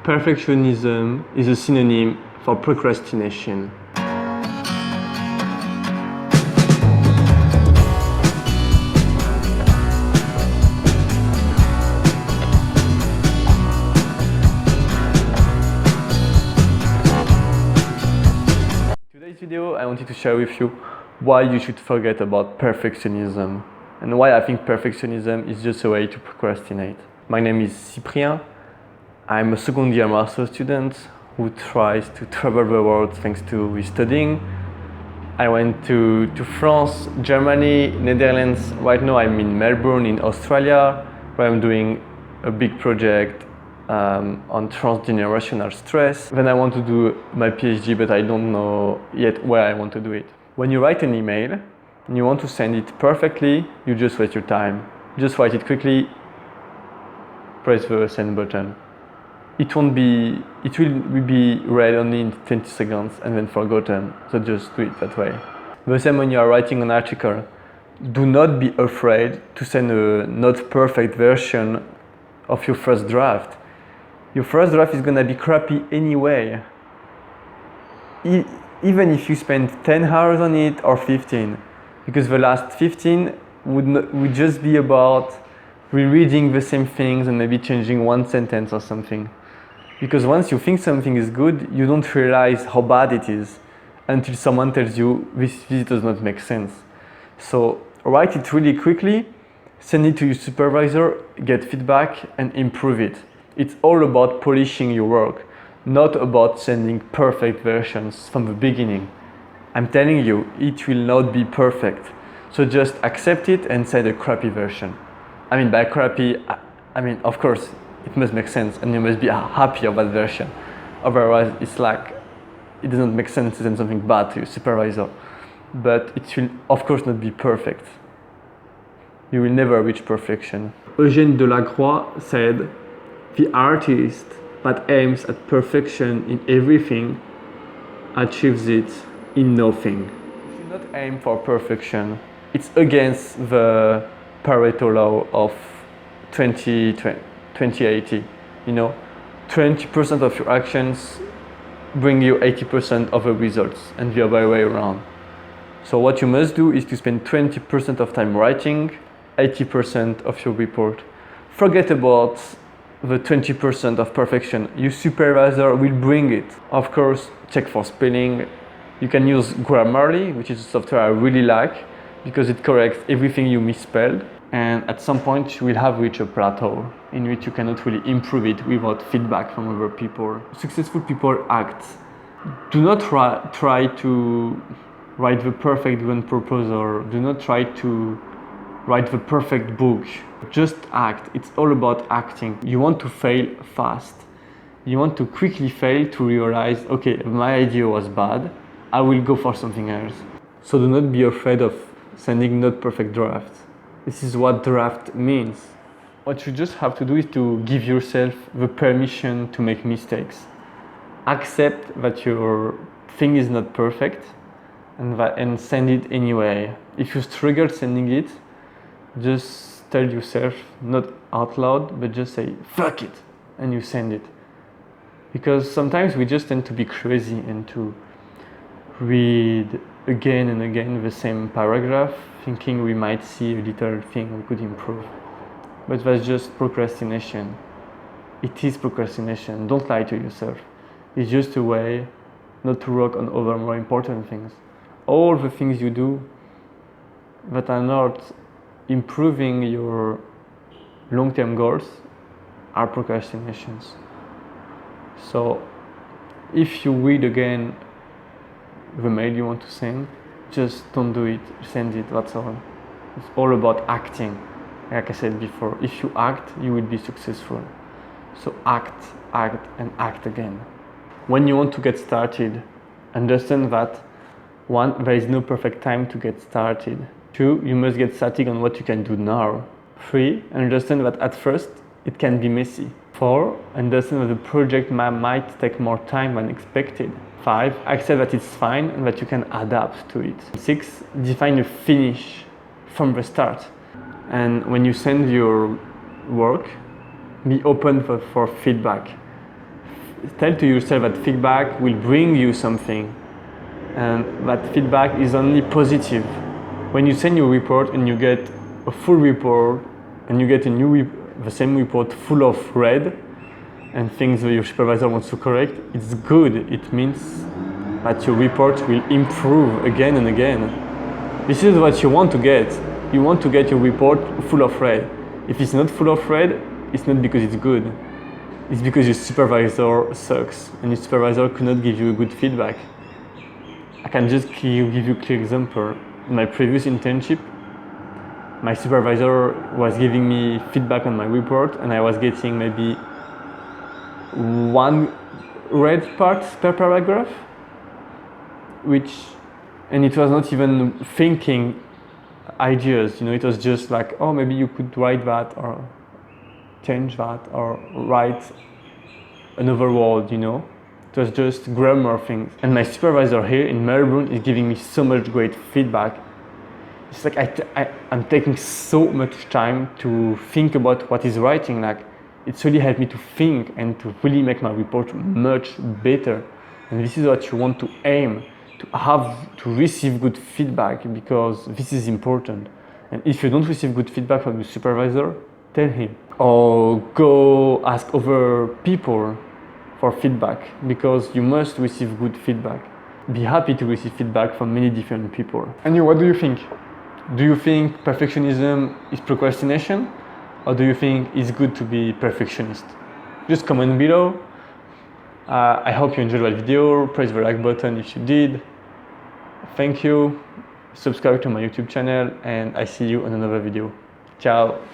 Perfectionism is a synonym for procrastination. In today's video, I wanted to share with you why you should forget about perfectionism and why I think perfectionism is just a way to procrastinate. My name is Cyprien. I'm a second year master student who tries to travel the world thanks to his studying. I went to France, Germany, Netherlands. Right now I'm in Melbourne in Australia, where I'm doing a big project on transgenerational stress. Then I want to do my PhD, but I don't know yet where I want to do it. When you write an email and you want to send it perfectly, you just waste your time. Just write it quickly, press the send button. It will be read only in 20 seconds and then forgotten, so just do it that way. The same when you are writing an article. Do not be afraid to send a not perfect version of your first draft. Your first draft is gonna be crappy anyway. Even if you spend 10 hours on it or 15, because the last 15 would just be about rereading the same things and maybe changing one sentence or something. Because once you think something is good, you don't realize how bad it is until someone tells you this does not make sense. So write it really quickly, send it to your supervisor, get feedback and improve it. It's all about polishing your work, not about sending perfect versions from the beginning. I'm telling you, it will not be perfect. So just accept it and send a crappy version. I mean, by crappy, I mean, of course, it must make sense and you must be happy of that version. Otherwise, it's like, it doesn't make sense to send something bad to your supervisor. But it will, of course, not be perfect. You will never reach perfection. Eugene Delacroix said, "The artist that aims at perfection in everything achieves it in nothing." You should not aim for perfection. It's against the Pareto law of 20-80, you know, 20% of your actions bring you 80% of the results and the other way around. So what you must do is to spend 20% of time writing, 80% of your report. Forget about the 20% of perfection. Your supervisor will bring it. Of course, check for spelling. You can use Grammarly, which is a software I really like because it corrects everything you misspelled. And at some point you will have reached a plateau in which you cannot really improve it without feedback from other people. Successful people act. Do not try to write the perfect one proposal. Do not try to write the perfect book. Just act. It's all about acting. You want to fail fast. You want to quickly fail to realize, okay, my idea was bad. I will go for something else. So do not be afraid of sending not perfect drafts. This is what draft means. What you just have to do is to give yourself the permission to make mistakes. Accept that your thing is not perfect and send it anyway. If you struggle sending it, just tell yourself, not out loud, but just say, fuck it, and you send it. Because sometimes we just tend to be crazy and to read again and again the same paragraph, thinking we might see a little thing we could improve. But that's just procrastination. It is procrastination. Don't lie to yourself. It's just a way not to work on other more important things. All the things you do that are not improving your long-term goals are procrastinations. So if you read again the mail you want to send, just don't do it, send it, that's all. It's all about acting. Like I said before, if you act, you will be successful. So act, and act again. When you want to get started, understand that 1, there is no perfect time to get started. 2, you must get started on what you can do now. 3, understand that at first, it can be messy. 4, understand that the project might take more time than expected. 5, accept that it's fine and that you can adapt to it. 6, define a finish from the start. And when you send your work, be open for feedback. tell to yourself that feedback will bring you something, and that feedback is only positive. When you send your report and you get a full report, and you get the same report full of red and things that your supervisor wants to correct, it's good. It means that your report will improve again and again. This is what you want to get. You want to get your report full of red. If it's not full of red, it's not because it's good. It's because your supervisor sucks and your supervisor could not give you a good feedback. I can just give you a clear example. In my previous internship, my supervisor was giving me feedback on my report, and I was getting maybe 1 red part per paragraph, and it was not even thinking ideas, it was just like, oh, maybe you could write that or change that or write another word, It was just grammar things. And my supervisor here in Melbourne is giving me so much great feedback. It's like I'm taking so much time to think about what is writing. Like, it's really helped me to think and to really make my report much better. And this is what you want to aim, to receive good feedback, because this is important. And if you don't receive good feedback from your supervisor, tell him. Or go ask other people for feedback, because you must receive good feedback. Be happy to receive feedback from many different people. And you, what do you think? Do you think perfectionism is procrastination? Or do you think it's good to be perfectionist? Just comment below. I hope you enjoyed that video. Press the like button if you did. Thank you. Subscribe to my YouTube channel, and I see you on another video. Ciao.